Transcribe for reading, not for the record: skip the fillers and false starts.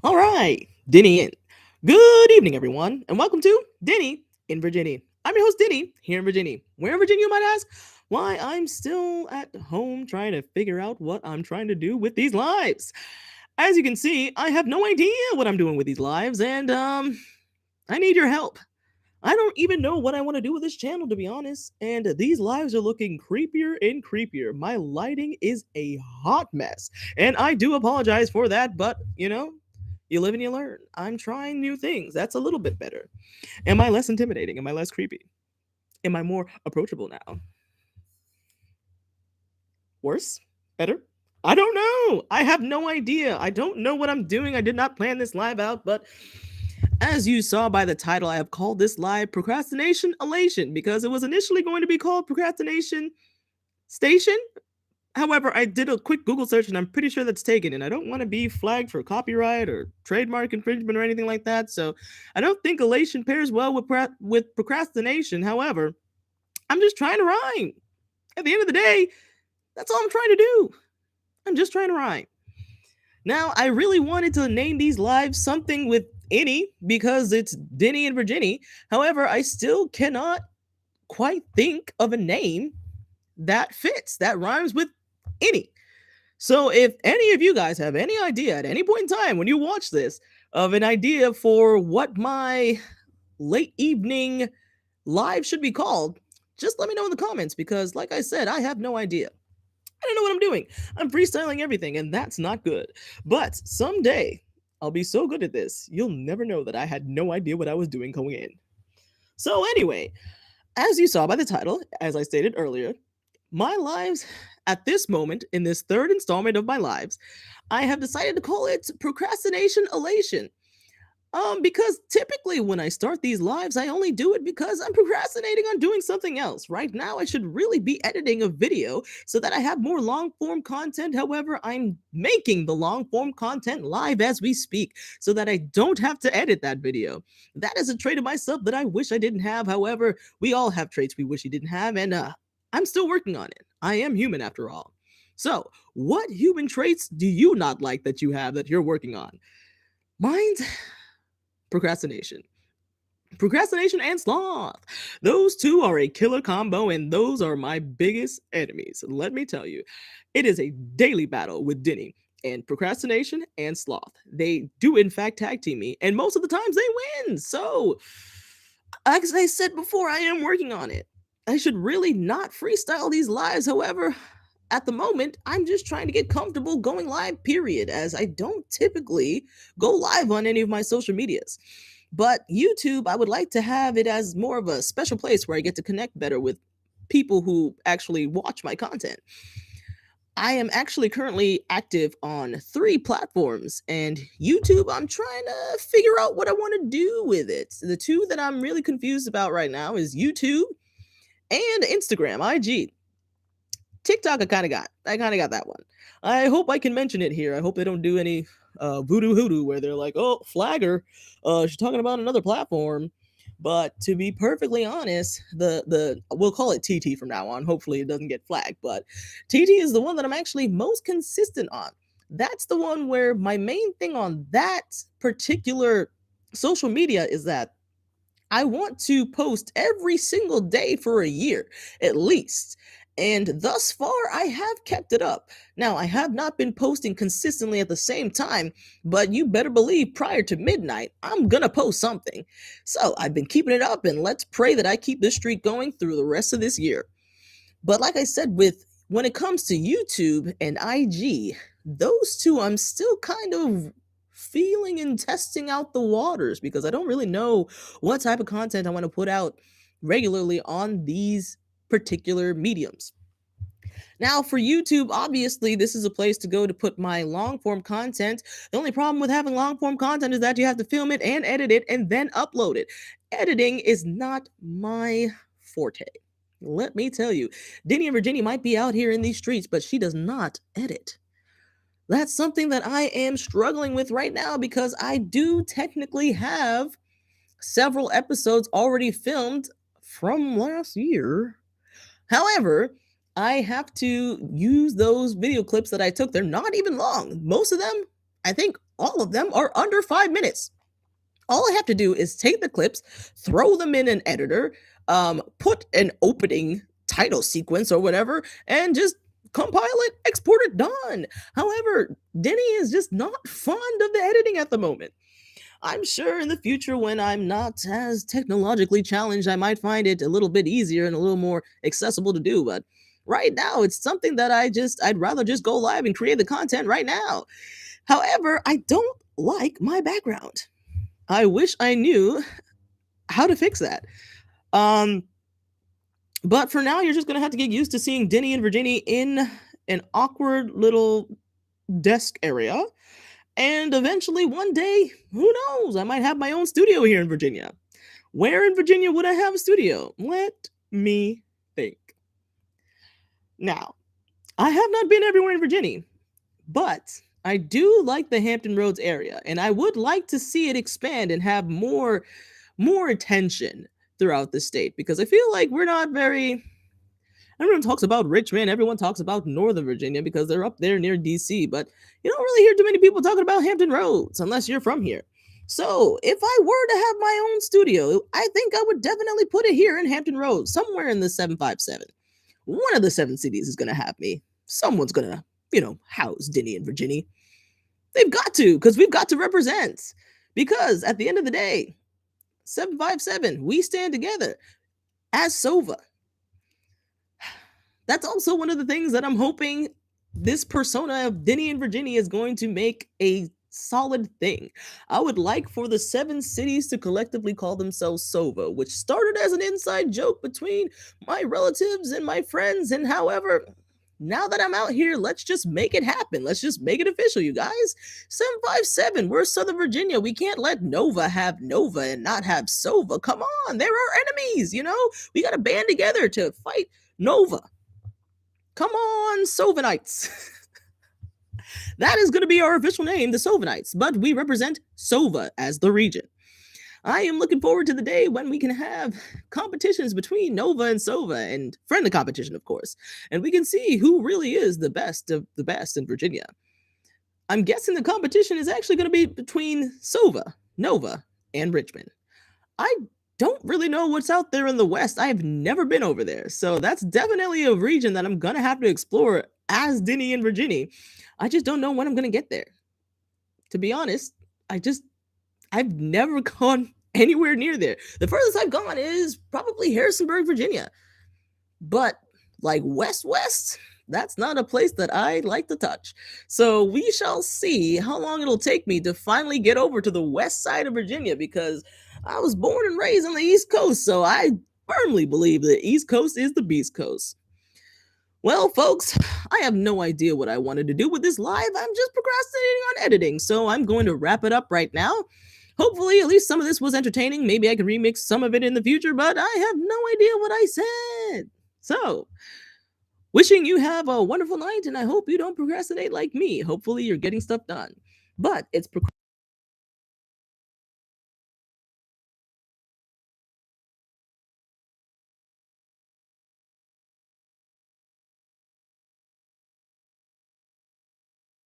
All right, Dinnie in. Good evening, everyone, and welcome to Dinnie in Virginie. I'm your host, Dinnie, here in Virginie. Where in Virginia, you might ask? Why, I'm still at home trying to figure out what I'm trying to do with these lives. As you can see, I have no idea what I'm doing with these lives, and, I need your help. I don't even know what I want to do with this channel, to be honest. And these lives are looking creepier and creepier. My lighting is a hot mess. And I do apologize for that, but you live and you learn. I'm trying new things. That's a little bit better. Am I less intimidating? Am I less creepy? Am I more approachable now? Worse? Better? I don't know. I have no idea. I don't know what I'm doing. I did not plan this live out, but as you saw by the title, I have called this live Procrastination Elation because it was initially going to be called Procrastination Station. However, I did a quick Google search and I'm pretty sure that's taken, and I don't want to be flagged for copyright or trademark infringement or anything like that. So I don't think elation pairs well with procrastination. However, I'm just trying to rhyme. At the end of the day, that's all I'm trying to do. I'm just trying to rhyme. Now, I really wanted to name these lives something with any because it's Dinnie and Virginie. However, I still cannot quite think of a name that fits, that rhymes with any. So if any of you guys have any idea at any point in time when you watch this of an idea for what my late evening live should be called, just let me know in the comments because, like I said, I have no idea. I don't know what I'm doing. I'm freestyling everything, and that's not good. But someday, I'll be so good at this, you'll never know that I had no idea what I was doing going in. So, anyway, as you saw by the title, as I stated earlier, my lives at this moment, in this third installment of my lives, I have decided to call it Procrastination Elation. Because typically when I start these lives, I only do it because I'm procrastinating on doing something else. Right now, I should really be editing a video so that I have more long form content. However, I'm making the long form content live as we speak so that I don't have to edit that video. That is a trait of myself that I wish I didn't have. However, we all have traits we wish we didn't have, and I'm still working on it. I am human after all. So, what human traits do you not like that you have that you're working on? Mine's procrastination. Procrastination and sloth. Those two are a killer combo, and those are my biggest enemies. Let me tell you, it is a daily battle with Dinnie and procrastination and sloth. They do, in fact, tag team me, and most of the times they win. So, as I said before, I am working on it. I should really not freestyle these lives. However, at the moment, I'm just trying to get comfortable going live, period, as I don't typically go live on any of my social medias. But YouTube, I would like to have it as more of a special place where I get to connect better with people who actually watch my content. I am actually currently active on 3 platforms, and YouTube, I'm trying to figure out what I want to do with it. The two that I'm really confused about right now is YouTube and Instagram, IG. TikTok, I kind of got that one. I hope I can mention it here. I hope they don't do any voodoo hoodoo where they're like, "Oh, flagger, she's talking about another platform." But to be perfectly honest, the we'll call it TT from now on. Hopefully, it doesn't get flagged. But TT is the one that I'm actually most consistent on. That's the one where my main thing on that particular social media is that I want to post every single day for a year, at least. And thus far, I have kept it up. Now, I have not been posting consistently at the same time, but you better believe prior to midnight, I'm gonna post something. So I've been keeping it up, and let's pray that I keep this streak going through the rest of this year. But like I said, with when it comes to YouTube and IG, those two I'm still kind of feeling and testing out the waters because I don't really know what type of content I want to put out regularly on these particular mediums. Now, for YouTube, obviously, this is a place to go to put my long form content. The only problem with having long form content is that you have to film it and edit it and then upload it. Editing is not my forte. Let me tell you, Dinnie and Virginie might be out here in these streets, but she does not edit. That's something that I am struggling with right now because I do technically have several episodes already filmed from last year. However, I have to use those video clips that I took. They're not even long. Most of them I think all of them are under 5 minutes. All I have to do is take the clips, throw them in an editor, put an opening title sequence or whatever, and just compile it, export it, done. However, Denny is just not fond of the editing at the moment. I'm sure in the future, when I'm not as technologically challenged, I might find it a little bit easier and a little more accessible to do. But right now, it's something that I'd rather just go live and create the content right now. However, I don't like my background. I wish I knew how to fix that. Um, but for now, you're just gonna have to get used to seeing Dinnie and Virginie in an awkward little desk area. And eventually, one day, who knows? I might have my own studio here in Virginia. Where in Virginia would I have a studio? Let me think. Now, I have not been everywhere in Virginia, but I do like the Hampton Roads area, and I would like to see it expand and have more attention throughout the state because I feel like we're not very. Everyone talks about Richmond, everyone talks about Northern Virginia because they're up there near DC, but you don't really hear too many people talking about Hampton Roads unless you're from here. So, if I were to have my own studio, I think I would definitely put it here in Hampton Roads, somewhere in the 757. One of the seven cities is going to have me. Someone's going to, house Dinnie and Virginie. They've got to, because we've got to represent. Because at the end of the day, 757, we stand together as SOVA. That's also one of the things that I'm hoping this persona of Dinnie and Virginie is going to make a solid thing. I would like for the seven cities to collectively call themselves SOVA, which started as an inside joke between my relatives and my friends. And however, now that I'm out here, let's just make it happen. Let's just make it official, you guys. 757, we're Southern Virginia. We can't let Nova have Nova and not have SOVA. Come on, they're our enemies, We got to band together to fight Nova. Come on, Sovanites. That is going to be our official name, the Sovanites, but we represent SOVA as the region. I am looking forward to the day when we can have competitions between Nova and SOVA and friendly competition, of course, and we can see who really is the best of the best in Virginia. I'm guessing the competition is actually going to be between SOVA, Nova, and Richmond. I don't really know what's out there in the West. I have never been over there. So that's definitely a region that I'm going to have to explore as Dinnie and Virginie. I just don't know when I'm going to get there. To be honest, I've never gone anywhere near there. The furthest I've gone is probably Harrisonburg, Virginia. But like West, that's not a place that I like to touch. So we shall see how long it'll take me to finally get over to the west side of Virginia because I was born and raised on the East Coast. So I firmly believe the East Coast is the Beast Coast. Well, folks, I have no idea what I wanted to do with this live. I'm just procrastinating on editing. So I'm going to wrap it up right now. Hopefully, at least some of this was entertaining. Maybe I can remix some of it in the future, but I have no idea what I said. So, wishing you have a wonderful night, and I hope you don't procrastinate like me. Hopefully, you're getting stuff done. But it's